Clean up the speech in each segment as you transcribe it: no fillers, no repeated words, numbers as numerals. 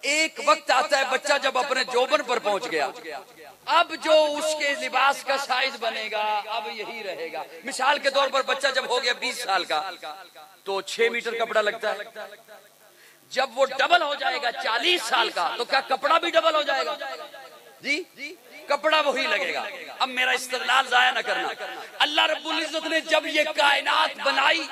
एक वक्त आता है बच्चा जब अपने जोबन पर पहुंच गया, अब जो उसके लिबास का साइज बनेगा अब यही रहेगा। मिसाल के तौर पर बच्चा जब हो गया 20 साल का तो 6 मीटर कपड़ा लगता है। जब वो डबल हो जाएगा 40 साल का तो क्या कपड़ा भी डबल हो जाएगा? जी, कपड़ा वही लगेगा। अब मेरा इस्तेदलाल जाया न करना। अल्लाह रब्बुल इज्जत ने जब ये कायनात बनाई,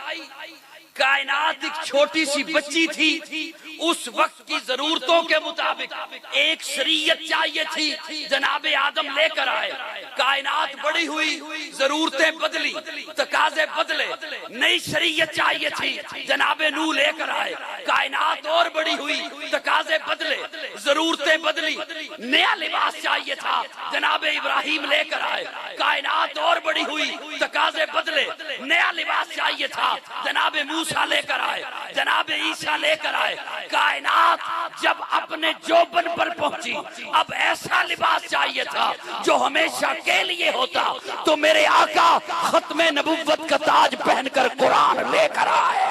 कायनात एक छोटी सी बच्ची थी, उस वक्त की जरूरतों के मुताबिक एक शरीयत चाहिए थी, जनाबे आदम लेकर आए। कायनात बड़ी हुई, जरूरतें बदली, तकाजे बदले, नई शरीयत चाहिए थी, जनाबे नूह लेकर आए। कायनात और बड़ी हुई, तकाजे बदले, जरूरतें बदली, नया लिबास चाहिए था, जनाबे इब्राहिम लेकर आए। कायनात और बड़ी हुई, तकाजे बदले, नया लिबास चाहिए था, जनाबे मूसा लेकर आए, जनाबे ईसा लेकर आए। कायनात जब अपने जोबन पर पहुंची, अब ऐसा लिबास चाहिए था जो हमेशा के लिए होता। तो मेरे आका खत्मे नबुव्वत का ताज पहनकर कुरान लेकर आए।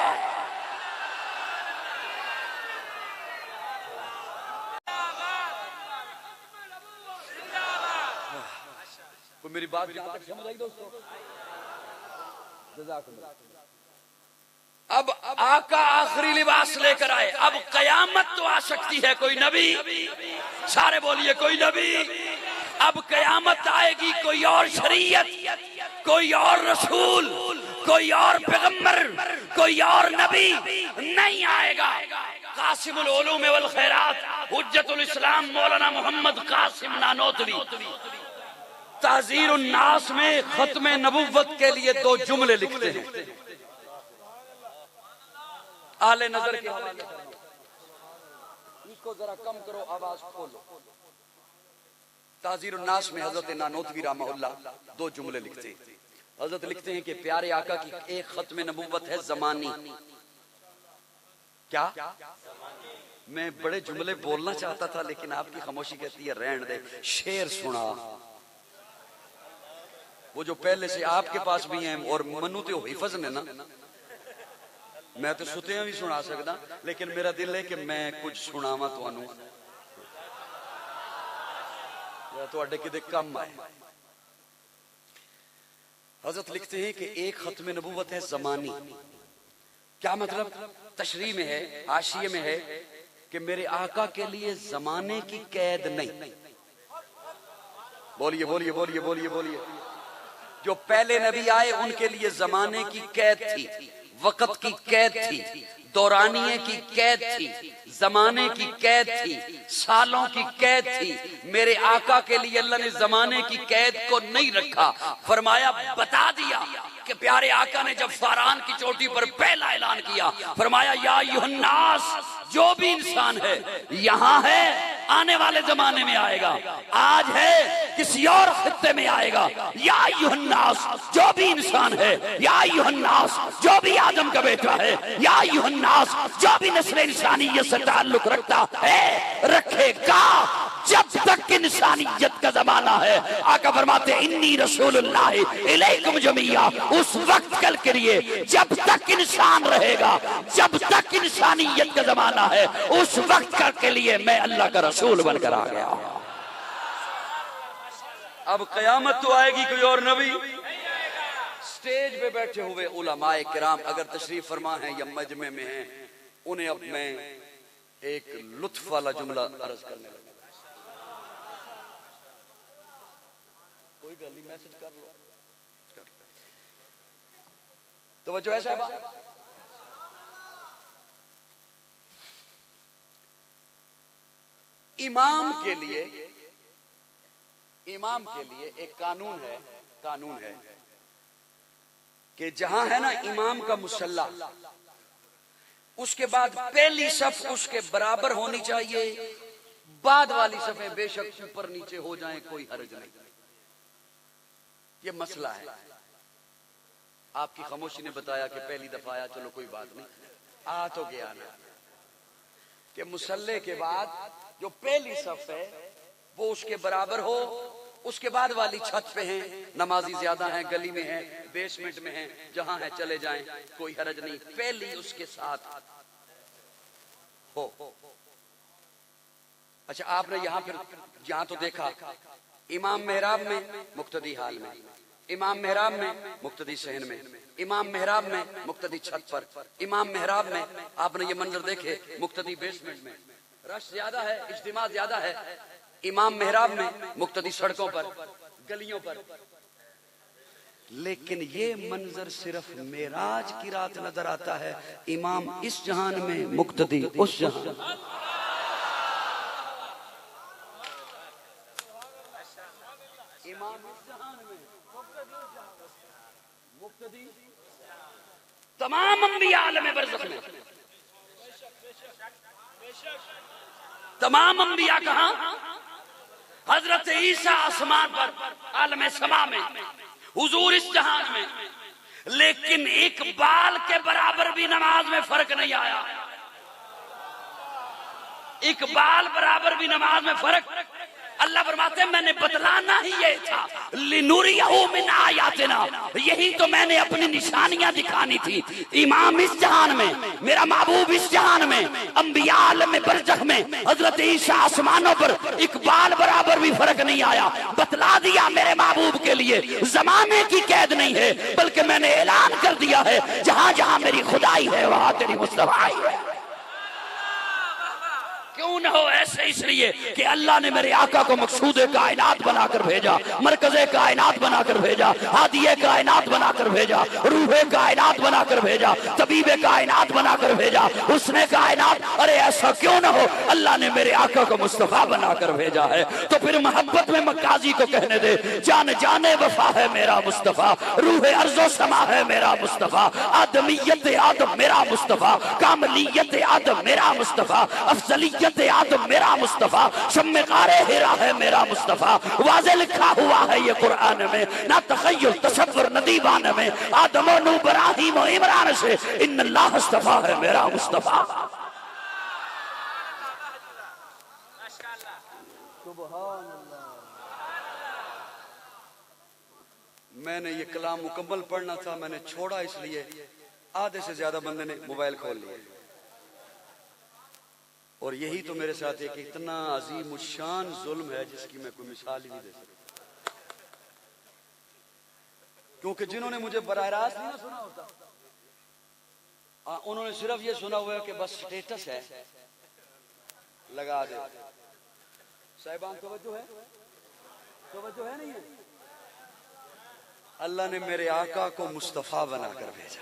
तो मेरी बात यहां तक समझ आई दोस्तों? अब आका आखिरी लिबास लेकर आए। अब कयामत तो आ सकती है, कोई नबी, सारे बोलिए कोई नबी। अब कयामत आएगी, कोई और शरीयत, कोई और रसूल, कोई और पैगंबर, कोई और नबी नहीं आएगा। कासिमुल उलूम वल खैरात हुज्जतुल इस्लाम मौलाना मोहम्मद कासिम नानोतवी तहज़ीरुन नास में खत्मे नबुव्वत के लिए 2 जुमले लिखते हैं। आले नजर के हवाले इसको जरा कम करो, आवाज खोलो। तहज़ीरुन नास में हजरत नानोतवी रहमहुल्लाह 2 जुमले लिखते हैं। हजरत लिखते हैं कि प्यारे आका की एक खत्मे नबुव्वत है ज़मानी। क्या? मैं बड़े जुमले बोलना चाहता था लेकिन आपकी खामोशी कहती है रहने दे। शेर सुना, वो जो पहले से आपके पास भी हैं और मनु तो हिफज ने ना, मैं तो सुतियां भी सुना सकदा, लेकिन मेरा दिल है कि मैं कुछ सुनावा तुहानू तुहाडे किते कम आए। हजरत लिखते हैं कि एक खत्मे नबुव्वत है ज़मानी। क्या मतलब? तशरीह में है, हाशिये में है कि मेरे आका के लिए जमाने की कैद नहीं। बोलिए बोलिए बोलिए बोलिए बोलिए। जो पहले नबी आए उनके लिए जमाने की कैद थी, वक्त की कैद थी, दौरानिये की कैद थी, जमाने की कैद थी, सालों की कैद थी। मेरे आका के लिए अल्लाह ने जमाने की कैद को नहीं रखा। फरमाया, बता दिया कि प्यारे आका ने जब फारान की चोटी पर पहला ऐलान किया, फरमाया या अय्युहन्नास, जो भी इंसान है यहाँ है, आने वाले जमाने में आएगा, आज है किसी और खित्ते में आएगा। या अय्युहन्नास, जो भी इंसान है, या अय्युहन्नास, जो भी आदम का बेटा है, या अय्युहन्नास, जो भी नस्ल इंसानियत से ताल्लुक रखता है, रखेगा, जब तक इंसानियत का जमाना है। आका फरमाते इन्नी रसूलुल्लाह इलैकुम जमीआ, उस वक्त कल के लिए जब तक इंसान रहेगा, जब तक इंसानियत का जमाना है, उस वक्त कल के लिए मैं अल्लाह का रसूल बनकर आ गया। अब कयामत तो आएगी, कोई और नबी। स्टेज पे बैठे हुए उलमाए किराम अगर तशरीफ फरमा है या मजमे में है, उन्हें अब मैं एक लुत्फ वाला जुमला अर्ज करने लगा। कोई गल नहीं, मैसेज कर लो। तो वजह ऐसा है, इमाम के लिए एक कानून है कि जहां है ना इमाम का मुसल्ला, उसके बाद पहली सफ उसके बराबर होनी चाहिए, बाद वाली सफें बेशक ऊपर नीचे हो जाएं, कोई हर्ज नहीं। ये मसला है। आपकी खामोशी ने बताया कि पहली दफा आया, चलो कोई बात नहीं, आ तो गया ना कि मुसल्ले के बाद जो पहली सफ है वो उसके बराबर हो, उसके बाद वाली छत पे हैं, नमाजी ज्यादा हैं, गली में हैं, बेसमेंट में हैं, जहां है चले जाएं, कोई हरज नहीं, पहली उसके साथ हो। अच्छा, आपने यहाँ फिर यहाँ तो देखा, इमाम मेहराब में, मुक्तदी हाल में, इमाम मेहराब में, मुक्तदी सहन में, इमाम मेहराब में, मुक्तदी छत पर, इमाम मेहराब में आपने ये मंजर देखे, मुक्तदी बेसमेंट में, रश ज्यादा है, इज्तिमा ज्यादा है, इमाम मेहराब में, मुक्तदी सड़कों पर, गलियों पर। लेकिन ये मंजर सिर्फ मेराज की रात नजर आता है, इमाम इस जहान में, मुक्तदी उस जहान। इमाम इस जहान में, मुक्तदी तमाम अंबिया आलम बरज़ख में, तमाम अंबिया कहां? हजरत ईसा आसमान पर, आलम समा में, हुजूर इस जहान में। लेकिन एक बाल के बराबर भी नमाज में फर्क नहीं आया, एक बाल बराबर भी नमाज में फर्क। अल्लाह फरमाते हैं मैंने बतलाना ही ये था, लिनुरियहु मिन आयातिना, यही तो मैंने अपनी निशानियां दिखानी थी। इमाम इस जहान में, मेरा महबूब इस जहान में, अंबिया आलम बरज़ख में, हजरत ईसा आसमानों पर एक बाल बराबर भी फर्क नहीं आया। बतला दिया मेरे महबूब के लिए जमाने की कैद नहीं है, बल्कि मैंने ऐलान कर दिया है जहां जहां मेरी खुदाई है वहां तेरी मुस्तफाई है। क्यों न हो ऐसे, इसलिए कि अल्लाह ने मेरे आका को मकसूदे कायनात बनाकर भेजा, मरकज़े कायनात बनाकर भेजा, हादिये कायनात बनाकर भेजा, रूहे कायनात बनाकर भेजा, तबीबे कायनात बनाकर भेजा, हुस्ने कायनात। अरे ऐसा क्यों न हो, अल्लाह ने मेरे आका को मुस्तफा बनाकर भेजा है। तो फिर मोहब्बत में मक्काजी को कहने दे, जान जाने वफा है मेरा मुस्तफा, रूहे अर्ज़ो समा है मेरा मुस्तफा, आदमियत आदम मेरा मुस्तफा, कामलियत आदम मेरा मुस्तफा, अफजलियत आदम मेरा मुस्तफा, शम्मे कारे हिरा है मेरा मुस्तफा। वाज़े लिखा हुआ है ये कुरान में, ना तखय्युल तसव्वुर न दीवान में, आदम और नूह इब्राहीम और इमरान से इन्नल्लाह इस्तफा है मेरा मुस्तफा। सुभान अल्लाह। मैंने ये कलाम मुकम्मल पढ़ना था, मैंने छोड़ा इसलिए आधे से ज्यादा बंदे ने मोबाइल खोल लिया। और यही तो मेरे साथ एक इतना अजीम शान जुल्म है जिसकी मैं कोई मिसाल ही नहीं दे सकता। क्योंकि जिन्होंने मुझे बराह रास्त नहीं सुना होता, उन्होंने सिर्फ ये सुना हुआ है कि बस स्टेटस है, लगा दे। साहिबान तवज्जो है, तवज्जो है नहीं है? अल्लाह ने मेरे आका को मुस्तफा बनाकर भेजा।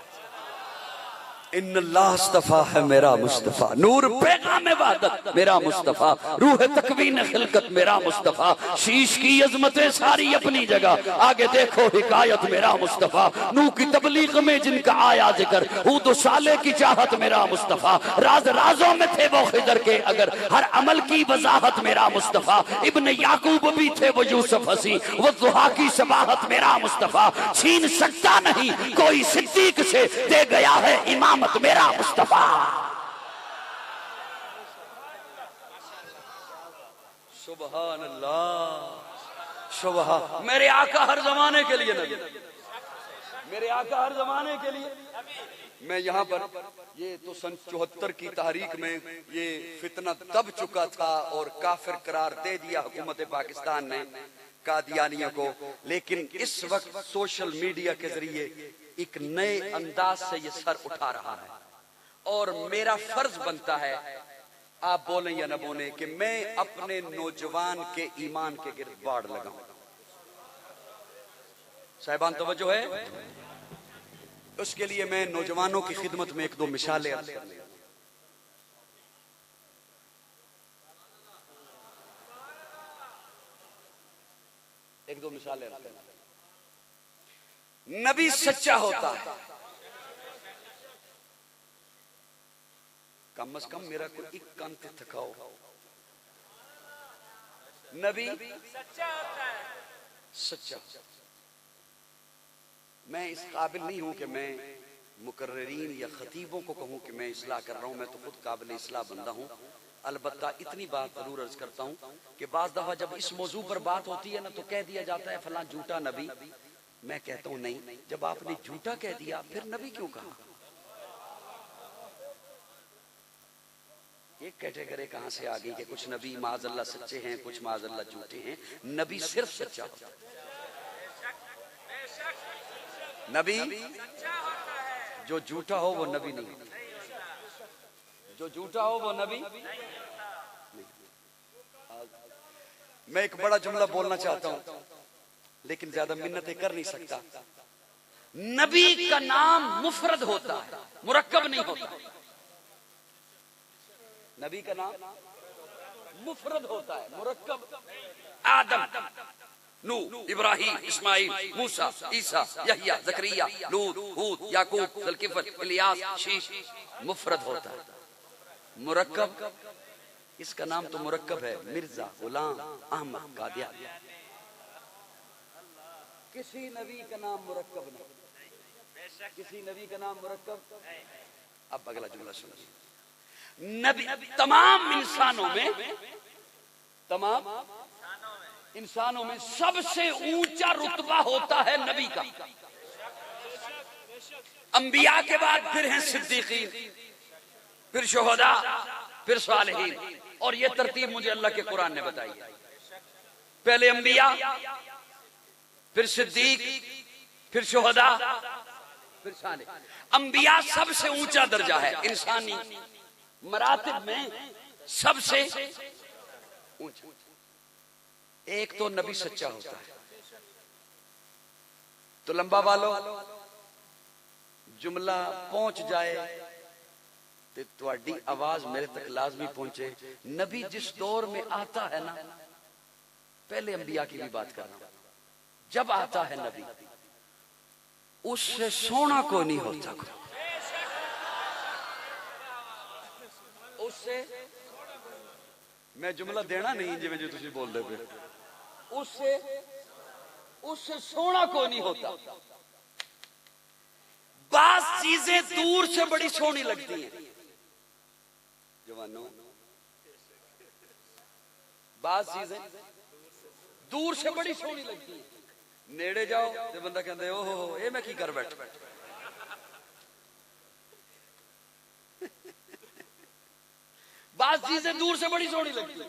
इन्नल्लाह इस्तफा है मेरा मुस्तफा, नूर पैगाम वहदत मेरा मुस्तफा, रूह तकवीन खिलकत मेरा मुस्तफा, शीश की अजमतें सारी अपनी जगह, आगे देखो हिकायत मेरा मुस्तफा, नूह की तबलीग में जिनका आया जिक्र, हूद व साले की चाहत मेरा मुस्तफा, राज राजों में थे वो खिदर के अगर, हर अमल की वजाहत मेरा मुस्तफा, इब्न याकूब भी थे वो यूसुफ हसी, वो दुहा की सबाहत मेरा मुस्तफा, छीन सकता नहीं कोई सिद्दीक से, दे गया है इमाम मेरा मुस्तफा। सुभान अल्लाह, सुभान। मेरे आका हर जमाने के लिए नबी, मेरे आका हर जमाने के लिए। मैं यहाँ पर ये तो सन 74 की तारीख में ये फितना दब चुका था और काफिर करार दे दिया हुकूमत पाकिस्तान ने कादियानियों को। लेकिन इस वक्त सोशल मीडिया के जरिए एक नए अंदाज से ये सर उठा रहा है और मेरा फर्ज बनता है, आप बोलें या न बोलें, कि मैं अपने नौजवान के ईमान के गिर्द बाड़ लगाऊं। साहिबान तवज्जो है? उसके लिए मैं नौजवानों की खिदमत में एक दो मिसालें अर्ज कर लें। एक दो मिसालें अर्ज कर। नबी सच्चा होता है, कम से कम मेरा कोई एक कान पे थकाओ। नबी सच्चा होता है, सच्चा। मैं इस काबिल नहीं हूं कि मैं मुकर्रिरीन या खतीबों को कहूं कि मैं इस्लाह कर रहा हूं, मैं तो खुद काबिल इस्लाह बंदा हूं। अलबत्ता इतनी बात जरूर अर्ज करता हूं कि बाज दफा जब इस मौजू पर बात होती है ना तो कह दिया जाता है फलां झूठा नबी। मैं कहता हूं नहीं, जब आपने झूठा कह दिया फिर नबी क्यों कहा? ये कैटेगरी कहां से आ गई कि कुछ नबी माज़अल्लाह सच्चे हैं, कुछ माज़अल्लाह झूठे हैं। नबी सिर्फ सच्चा होता है। नबी जो झूठा हो वो नबी नहीं, जो झूठा हो वो नबी नहीं। मैं एक बड़ा जुमला बोलना चाहता हूं, लेकिन ज्यादा मिन्नतें कर नहीं सकता। नबी का नाम मुफरद होता है, मुरक्कब नहीं होता। नबी का नाम मुफरद होता है, मुरक्कब। आदम, नूह, इब्राहिम, इस्माइल, मूसा, ईसा, यहया, जकरिया, लूत, हूद, याकूब, जुल्किफल, इलियास, शीश, मुफरद होता है। मुरक्कब, इसका नाम तो मुरक्कब है, मिर्जा गुलाम अहमद कादियानी। किसी नबी का नाम मुरक्कब नहीं, किसी नबी का नाम मुरक्कब। अब अगला जुमला सुनिए। नबी तमाम इंसानों में सबसे ऊंचा रुतबा होता है नबी का। अंबिया के बाद फिर हैं सिद्दीकीन, फिर शुहदा, फिर सालिहीन। और ये तरतीब मुझे अल्लाह के कुरान ने बताई है। पहले अंबिया, फिर सिद्दीक, फिर शुहदा, फिर सालिह। अंबिया सबसे ऊंचा दर्जा है, इंसानी मरातिब में सबसे ऊंचा। एक तो नबी सच्चा होता है। तो लंबा वालों, जुमला पहुंच जाए तो तुम्हारी आवाज मेरे तक लाजमी पहुंचे। नबी जिस दौर में आता है ना, पहले अंबिया की भी बात कर रहा हूं, जब आता है नबी, उससे सोना को नहीं होता। उससे मैं जुमला देना नहीं जिਵੇਂ जो तुम बोल दे पे, उससे सोना को नहीं होता। बात चीजें दूर से बड़ी सोनी लगती हैं जवानों, बात चीजें दूर से बड़ी सोनी लगती है। नेड़े जाओ तो बंदा कहता है ओहो ये मैं की कर बैठ। बात चीजें दूर से बड़ी सोनी लगती है।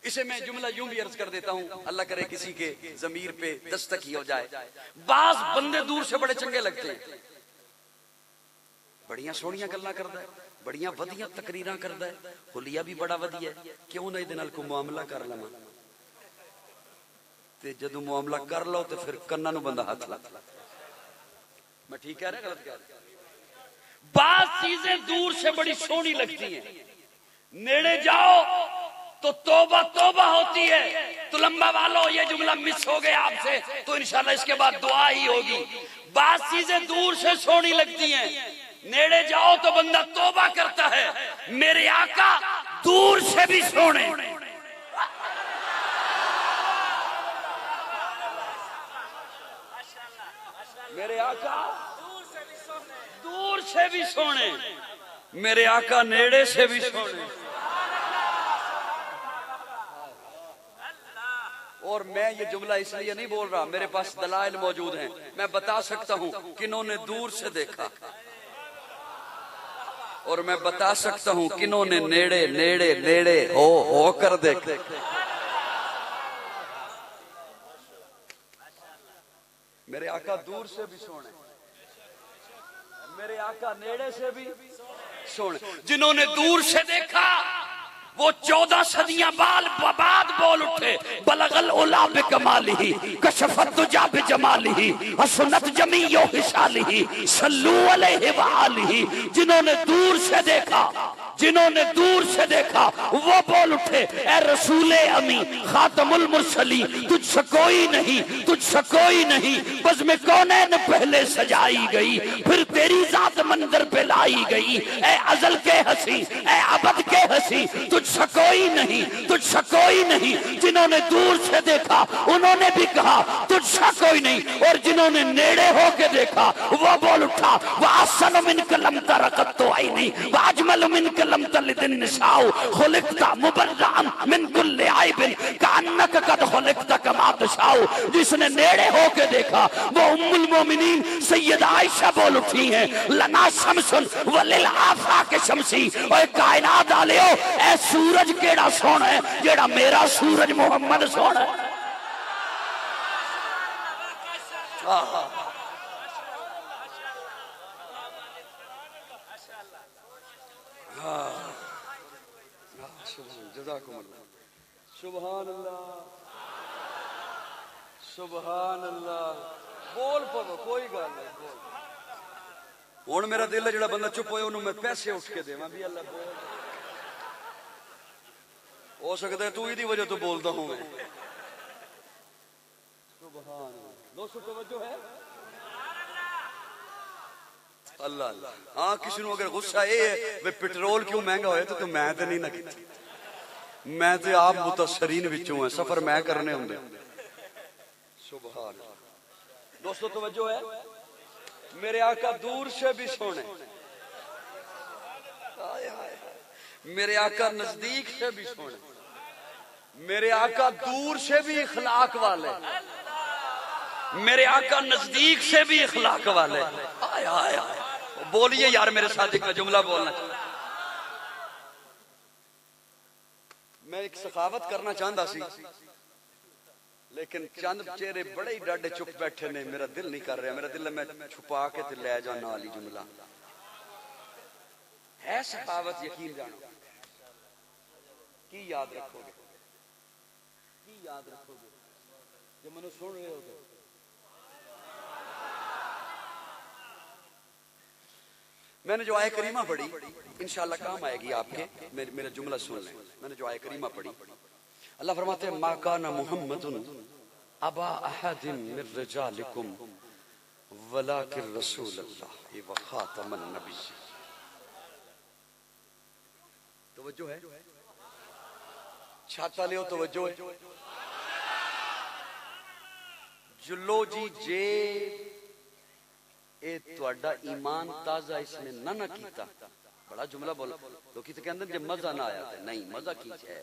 इसे मैं जुमला यूं भी अर्ज कर देता हूं, अल्लाह करे किसी के जमीर पे दस्तक ही हो जाए। बाज बंदे दूर से बड़े चंगे लगते हैं, बढ़िया सोहणियां गल्लां करदा है, बढ़िया वधिया तकरीरां करदा है, हुलिया भी बड़ा वधिया है, क्यों ना इहदे नाल कोई मुआमला कर लवां। ते जदों मुआमला कर लो तो फिर कन्नां नूं बंदा हाथ ला। मैं ठीक कह रहा गलत कह रहा? बात चीजें दूर से बड़ी सोहनी लगती हैं, नेड़े जाओ तो तौबा तौबा होती है। तो लंबा वालों, ये जुमला मिस हो गया आपसे तो इंशाल्लाह इसके बाद दुआ ही होगी। बात चीजें दूर से सोहनी लगती हैं, नेड़े जाओ तो बंदा तौबा करता है। मेरे आका दूर से भी सोने, मेरे आका दूर से भी सोने, मेरे आका नेड़े से भी सोने। और मैं ये जुमला इसलिए नहीं बोल रहा, मेरे पास दलाइल मौजूद हैं, मैं बता सकता हूं किन्होंने दूर से देखा और मैं बता सकता हूं किन्होंने नेड़े नेड़े नेड़े हो कर देखे। मेरे आका दूर से भी सोने, मेरे आका नेड़े से भी सोने। जिन्होंने दूर से देखा वो 14 सदियां बाद बोल उठे, बलगल उला बिकमालिही कशफत दुजा बिजमालिही हसनत जमीयो हिसालिही सल्लू अलैहि व आलिही। जिन्होंने दूर से देखा, जिन्होंने दूर से देखा वो बोल उठे, ए रसूले अमी खातमुल मुरसली, तुझसे कोई नहीं, तुझसे कोई नहीं, बस में कौनैन पहले सजाई गई, फिर तेरी जात मंदिर पे लाई गई। ए अजल के हंसी, ए अबद के हंसी, तुझसे कोई नहीं, तुझसे कोई नहीं। जिन्होंने दूर से देखा उन्होंने भी कहा तुझसे कोई नहीं, और जिन्होंने नेड़े होके देखा वो बोल उठा, वह आसन मिन कलम तरकत तो आई नहीं, वह अजमल मिन कलम तलिदिन निसाउ खुलिकता मुबर्रअन मिन कुल्ली आइबिन कान्नक कद खुलिकता कमा तशाउ। जिसने नेड़े होके देखा वो उम्मुल मोमिनीन सैयदा आयशा लुफी है लना शमसुन वलिल आफाक शमसी। ओए कायनात वालियो ए सूरज केड़ा सोहना है जेड़ा मेरा सूरज मुहम्मद सोहना है। सुभान अल्लाह सुभान अल्लाह। बोल पवो कोई गल नहीं बोल। हुण मेरा दिल है जेड़ा बंदा चुप होए ओनू मैं पैसे उठ के देवां भी अल्लाह बोल। हो सकता है तू इदी वजह तो बोलदा हूं मैं। सुभान अल्लाह। दोस्तों तवज्जो है अल्लाह अल्लाह। हाँ किसी को अगर गुस्सा ये है वे पेट्रोल क्यों महंगा होया तो मैं तो नहीं ना कीती। मैं तो आप मुतसरीन विचों है सफर मैं करने होंगे। सुभान अल्लाह। दोस्तों तवज्जो है मेरे आका दूर से भी सोने मेरे आका नजदीक से भी सोने मेरे आका दूर से भी इखलाक वाले मेरे आका नजदीक से भी इखलाक वाले। आय आय आय बोलिए यार मेरे साथ एक जुमला बोलना चाहिए। मैं एक सखावत करना चाहता सी लेकिन चंद चेहरे बड़े ही डाडे चुप बैठे ने मेरा दिल नहीं कर रहा। मेरा दिल मैं छुपा के ते ले जाना वाली जुमला है सखावत। यकीन जानो की याद रखोगे की याद रखोगे जो मैंने सुन रहे हो तो। मैंने जो आय करीमा पढ़ी इंशाअल्लाह काम आएगी आपके। मेरा जुमला सुन लें। मैंने जो आय करीमा पढ़ी अल्लाह फरमाते हैं मा काना मुहम्मदुन अबा अहदिन मिन रिजालिकुम वलाकिन रसूलुल्लाह व खातमन नबी। तवज्जो है छाता लियो तवज्जो है जुल्लो जी जे ए तुहाडा ईमान ताजा इसने ना कीता। बड़ा जुमला बोला लोग तो कहते जे मजा ना आया नहीं मजा की है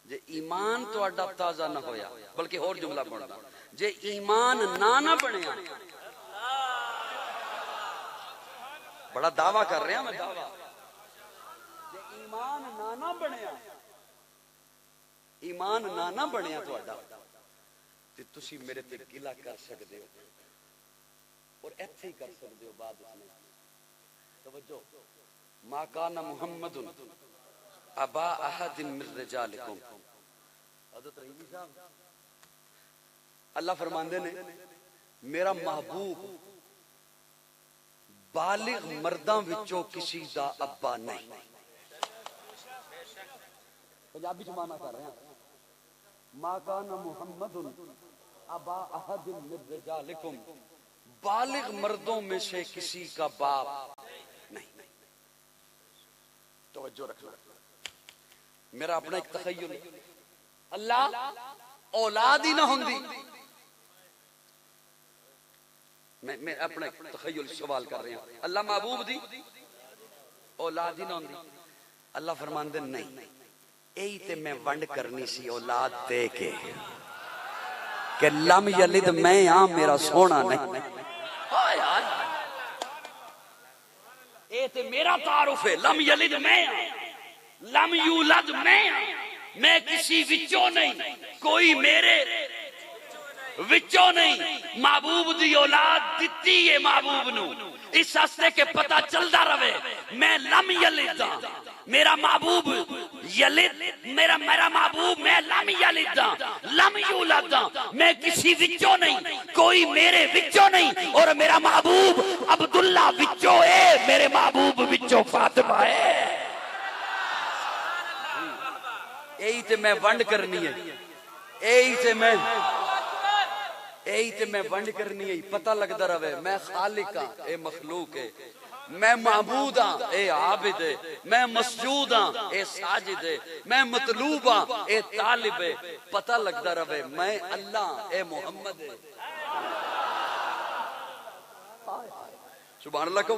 जे ईमान तुहाडा ताजा ना होया। बल्कि होर जुमला बोलदा जे ईमान ना बनया। बड़ा दावा कर रहा मैं दावा जे ईमान ना बनया ईमान ना बनया तुहाडा ते तुसी मेरे ते गिला कर सकदे हो और ऐसे ही कर सकते हो। बाद इसमें तवज्जो मा काना मुहम्मदुन अबा अहदिन मिन रिजालिकुम। हज़रत रहीमी साहब अल्लाह फरमांदे ने मेरा महबूब बालिग मर्दां विचों किसी दा अब्बा नहीं। पंजाबी च माना कर रहे हैं मा काना मुहम्मदुन अबा अहदिन मिन रिजालिकुम बालिग मर्दों में से किसी का बाप नहीं। तवज्जो रखना मेरा अपना एक तखय्युल अल्लाह औलाद ही ना होंदी। मैं अपना एक तखय्युल सवाल कर रहा हूं अल्लाह महबूब दी औलाद ही ना होंदी। अल्लाह फरमांदे नहीं यही ते मैं वंड करनी सी औलाद दे के कि लम यलिद मैं आ मेरा सोना नहीं। ते मेरा तारुफ है लम यलिद मैं लम यूलद मैं किसी विचों नहीं कोई मेरे विचों नहीं। महबूब दी औलाद दिती है महबूब नू इस हस्ते के पता चलता रहे मैं लम यलिद मेरा महबूब यलिद मेरा महबूब मैं लम यलिद लम यूलद मैं किसी विचों नहीं कोई मेरे विचों नहीं। और मेरा महबूब अब्दुल्ला विचों है मेरे महबूब विचों फातिमा है। यही ते मैं वंड करनी है यही ते मैं वंड करनी है। पता लगता रहे मैं खालिक हाँ ए मखलूक है मैं महबूद हाँ ए आबिद है मैं मसजूद हाँ ए साजिद है मैं मतलूब हाँ ए तालिब है। पता लगता रहे मैं अल्लाह ए मोहम्मद है। सुभान अल्लाह को ओ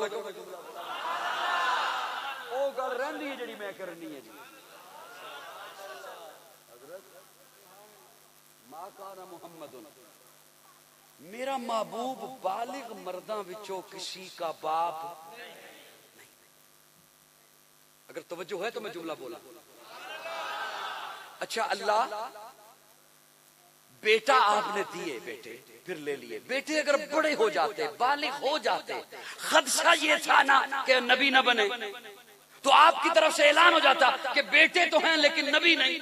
गल रहिंदी है जिहड़ी मैं करनी है जी। हज़रत मा काना मुहम्मदुन मेरा महबूब बालिग मर्दा विचों किसी का बाप नहीं। अगर तवज्जो है तो मैं जुमला बोला। अच्छा अल्लाह, बेटा आपने दिए, बेटे फिर ले लिए, बेटे अगर बड़े हो जाते, बालिग हो जाते, खदशा ये था ना कि नबी ना बने, तो आपकी तरफ से ऐलान हो जाता कि बेटे तो हैं लेकिन नबी नहीं,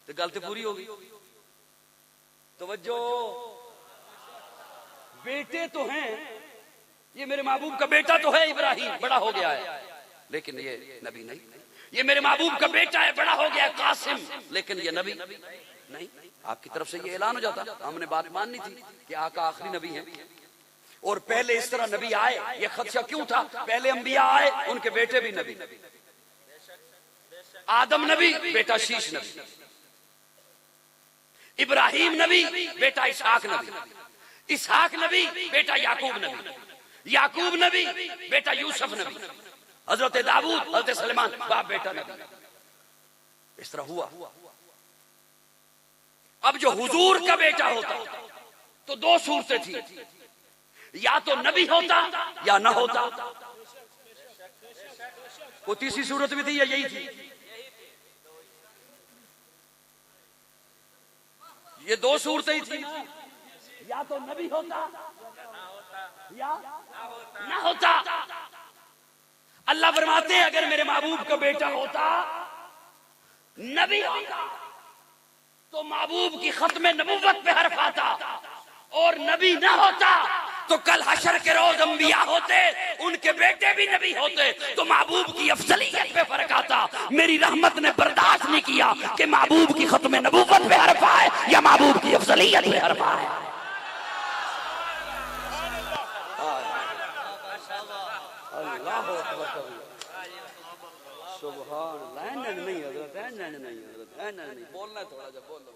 तो गलती पूरी होगी। तवज्जो, बेटे तो हैं, ये मेरे महबूब का बेटा तो है इब्राहिम, बड़ा हो गया है, लेकिन ये नबी नहीं। ये मेरे महबूब का बेटा है, बड़ा हो गया कासिम, लेकिन ये नबी नहीं। आपकी तरफ से ये ऐलान हो जाता। हमने बात माननी थी कि आका आखिरी नबी है, और पहले इस तरह नबी आए। ये खदशा क्यों था? पहले अंबिया आए, उनके बेटे भी नबी, आदम नबी, बेटा शीश नबी, इब्राहिम नबी, बेटा इसहाक नबी, इसहाक नबी, बेटा याकूब नबी, याकूब नबी, बेटा यूसुफ नबी, हजरत दाऊद, हजरत सलेमान, बाप बेटा नबी। इस तरह हुआ। अब जो हुजूर का बेटा होता तो दो सूरतें थी, या तो नबी होता या ना होता। वो तीसरी सूरत भी थी या यही थी? ये दो सूरतें ही थी, या तो नबी होता या ना होता। अल्लाह फरमाते हैं अगर मेरे महबूब का बेटा होता, नबी होता, तो महबूब की खत्म नबूवत पे हर्फ आता, और नबी ना होता तो कल हशर के रोज अंबिया होते, उनके बेटे भी नबी होते, तो महबूब की अफजलियत पे फर्क आता। मेरी रहमत ने बर्दाश्त नहीं किया कि महबूब की खत्म नबूवत पे हर्फ आए या महबूब की अफजलियत पे हर्फ आए। सुभान अल्लाह। नहीं हजरत, नहीं हजरत, नहीं बोलना है थोड़ा सा, बोल लो।